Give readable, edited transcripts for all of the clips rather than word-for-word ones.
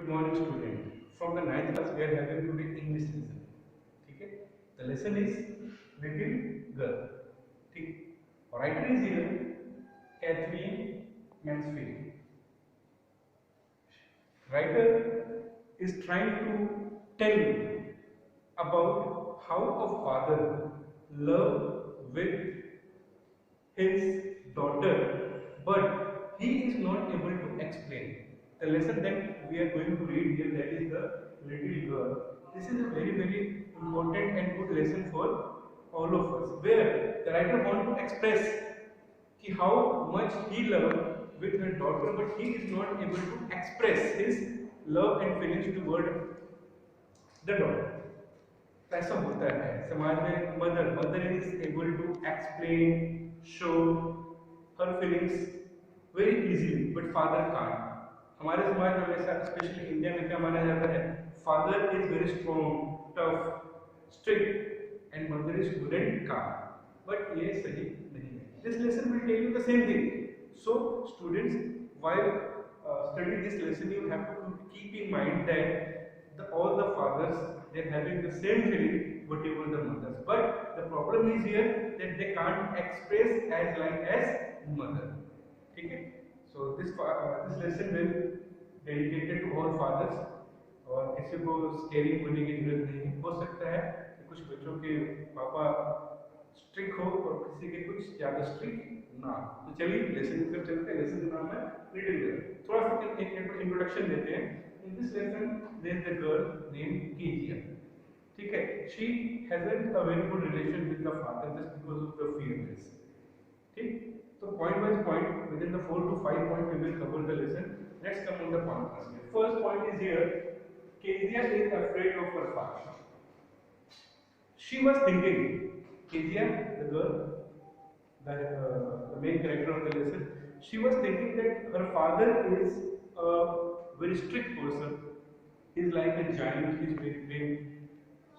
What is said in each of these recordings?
Good morning student from the 9th class we are having today English lesson. ठीक है, the lesson is little girl. ठीक, writer is here Katherine Mansfield. Writer is trying to tell you about how a father loved with his daughter, but he is not able to explain. The lesson that we are going to read here, that is the little girl. This is a very important and good lesson for all of us, where the writer want to express कि how much he loved with her daughter, but he is not able to express his love and feelings toward the daughter. ऐसा होता है समाज में. Mother is able to explain, show her feelings very easily, but father can't. हमारे समाज में हमेशा, specially India में, क्या माना जाता है? Father is very strong, tough, strict and mother is good and calm. But ये सही नहीं है. This lesson will tell you the same thing. So students, while studying this lesson, you have to keep in mind that all the fathers, they are having the same feeling whatever the mothers, but the problem is here that they can't express as like as mother. ठीक है, so this lesson will dedicated to all fathers. और किसी को squaring होने की जरूरत नहीं है. हो सकता है कि कुछ बच्चों के पापा स्ट्रिक्ट हो और किसी के कुछ ज्यादा स्ट्रिक्ट ना. तो चलिए लेसन की तरफ चलते हैं. लेसन का नाम है लिटिल गर्ल. थोड़ा सा इंट्रोडक्शन देते हैं. In this lesson there is the girl named Kezia. ठीक है, she hasn't a very good relation with the father just because of the fearness. ठीक, तो point by point within the 4 to 5 point we will cover the lesson. Let's come on the points. First point is here, Kezia is afraid of her father. She was thinking, Kezia, the girl, the main character of the lesson, she was thinking that her father is a very strict person. He is like a giant. He is very big.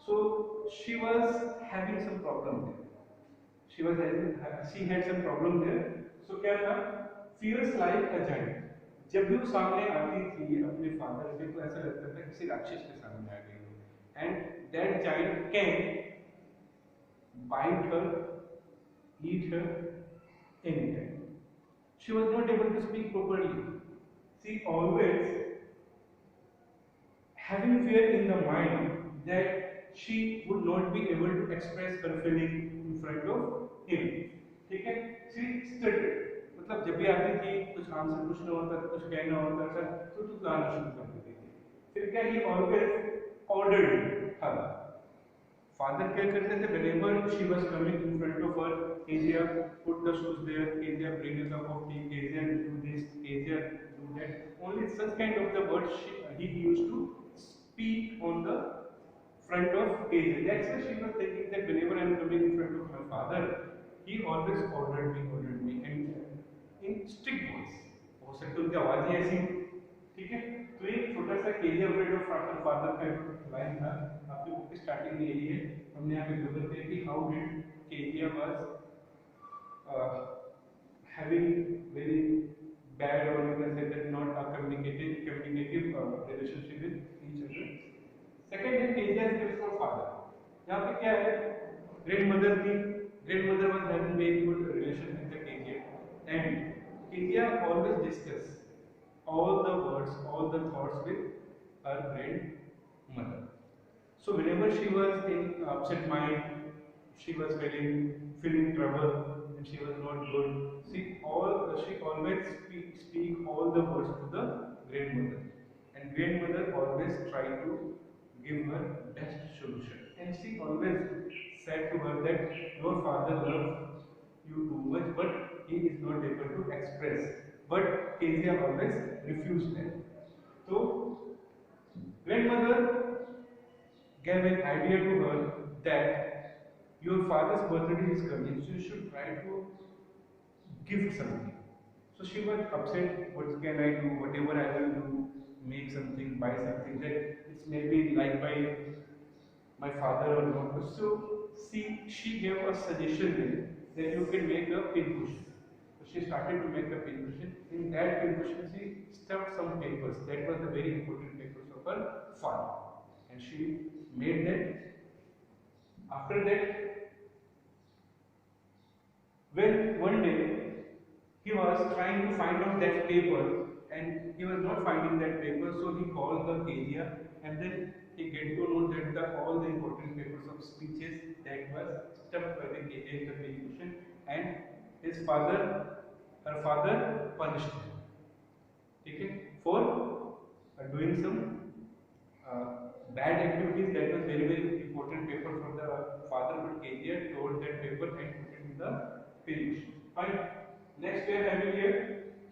So she was having some problem there. She had some problem there. So क्या था? Fierce like a giant. जब भी वो सामने आती थी अपने father के, तो ऐसा लगता था किसी राक्षस के सामने आ गई. And that giant can bite her, eat her anytime. She was not able to speak properly. She always having fear in the mind that she would not be able to express her feeling in front of him. ठीक है, she stuttered. मतलब जब भी आती थी, कुछ answer पूछना होता था, कुछ कहना होता था, तो गाना शुरू कर देती थी. फिर क्या, he always ordered her. Father क्या करते थे? Whenever she was coming in front of her, Kezia, put the shoes there. Kezia, bring a cup of tea. Kezia, do this. Kezia, do that. Only such kind of the words he used to speak on the front of Kezia. That's why she was thinking that whenever I am coming in front of my father, he always ordered me, and in strict voice. हो सकता है उनकी आवाज ही ऐसी. ठीक है, तो ये छोटा सा केजिया अफ्रेड ऑफ फादर का लाइन था. आपकी बुक की स्टार्टिंग में यही है. हमने यहाँ पे गूगल किया कि how did Kezia was having very bad, और you can say that not a communicative relationship with each other. Second है Kezia is gift for father. यहाँ पे क्या है? ग्रैंडमदर थी. Grandmother was having very good relation with the Kezia, and Kezia always discuss all the words, all the thoughts with her grandmother. So whenever she was in upset mind, she was feeling trouble, and she was not good. She always speak all the words to the grandmother, and grandmother always try to give her best solution. And she always said to her that your father loves you too much, but he is not able to express. But Kezia always refused that. So grandmother gave an idea to her that your father's birthday is coming, so you should try to give something. So she was upset. What can I do? Whatever I will do, make something, buy something that it's maybe liked by my father or not. So she gave a suggestion that you can make a pincushion. She started to make a pincushion. In that pincushion, she stuffed some papers. That was the very important paper. her father, and she made that. After that, when one day he was trying to find out that paper and he was not finding that paper, so he called the area, and then he get to know that all the important papers of speeches that was stuffed by the area in the execution, and his father, her father punished him. Okay, for doing some bad activities. That was very very important paper for the father, but KGR told that paper and put it in the page. Fine. Next we are having here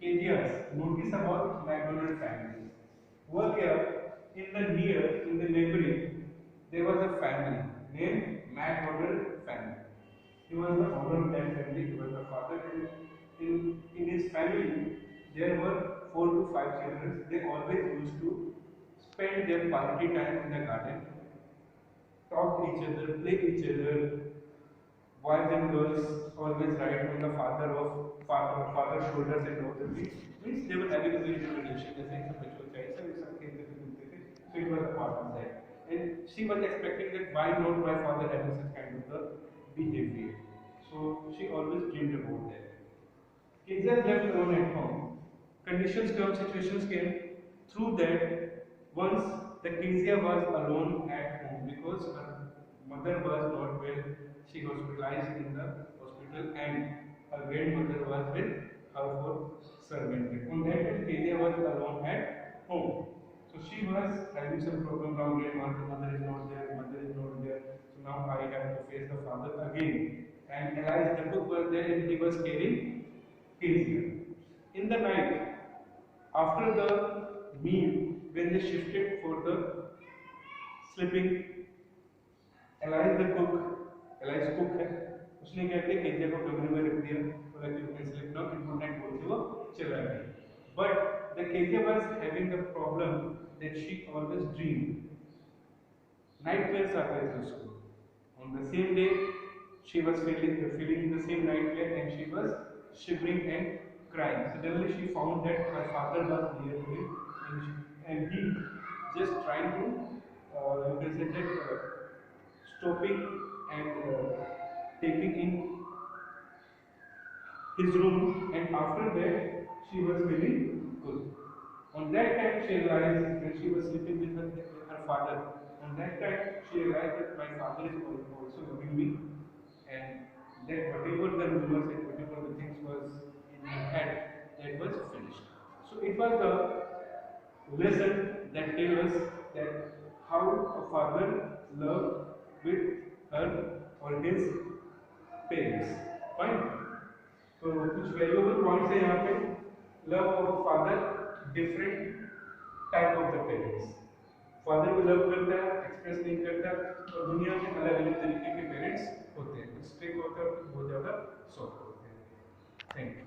KGR's notice about McDonald family. Over here in the neighboring, there was a family named McDonald family. He was the owner of that family. He was the father, and in his family there were 4 to 5 children. They always used to spend their quality time in the garden, talk each other, play each other. Boys and girls always ride on the father's shoulders and all the things. Means they were having a very good relation. जैसे एक बच्चों का ऐसा भी सब खेलते थे मिलते थे. So it was a part of that. And she was expecting that why not my father having such kind of the behavior. So she always dreamed about that. Kids are left alone at home. Conditions come, situations came through that. Once the Kezia was alone at home because her mother was not well. She hospitalized in the hospital, and her grandmother was with her for servant. On that time, Kezia was alone at home. So she was having some problem. Now grandmother is not there, mother is not there. So now I have to face the father again. And Elias the cook was there, and he was carrying Kezia. In the night, after the meal, when they shifted for the sleeping, Elias cook है, उसने क्या किया, Kezia को कमरे में रख दिया, बोला कि you can sleep now, good night बोल के वो चला गया. But the Kezia was having the problem that she always dreamed. Nightmares आते थे उसको. On the same day, she was feeling the same nightmare, and she was shivering and crying. Suddenly she found that her father was near to him, and he just trying to, you can say that, stopping and taking in his room, and after that she was feeling good. On that time she realized when she was sleeping with her father, on that time she realized that my father is also loving me, and that whatever the rumors and whatever the things was in my head, that was finished. So it was the lesson that tells us that how a father loved with her or his parents. Fine. तो कुछ valuable points है यहाँ पे. Love of father, different type of the parents. Father को love करता है, express नहीं करता, और दुनिया में अलग अलग तरीके के पेरेंट्स होते हैं. कुछ स्ट्रिक्ट होते हैं और कुछ बहुत ज़्यादा सॉफ्ट होते हैं. Thank you.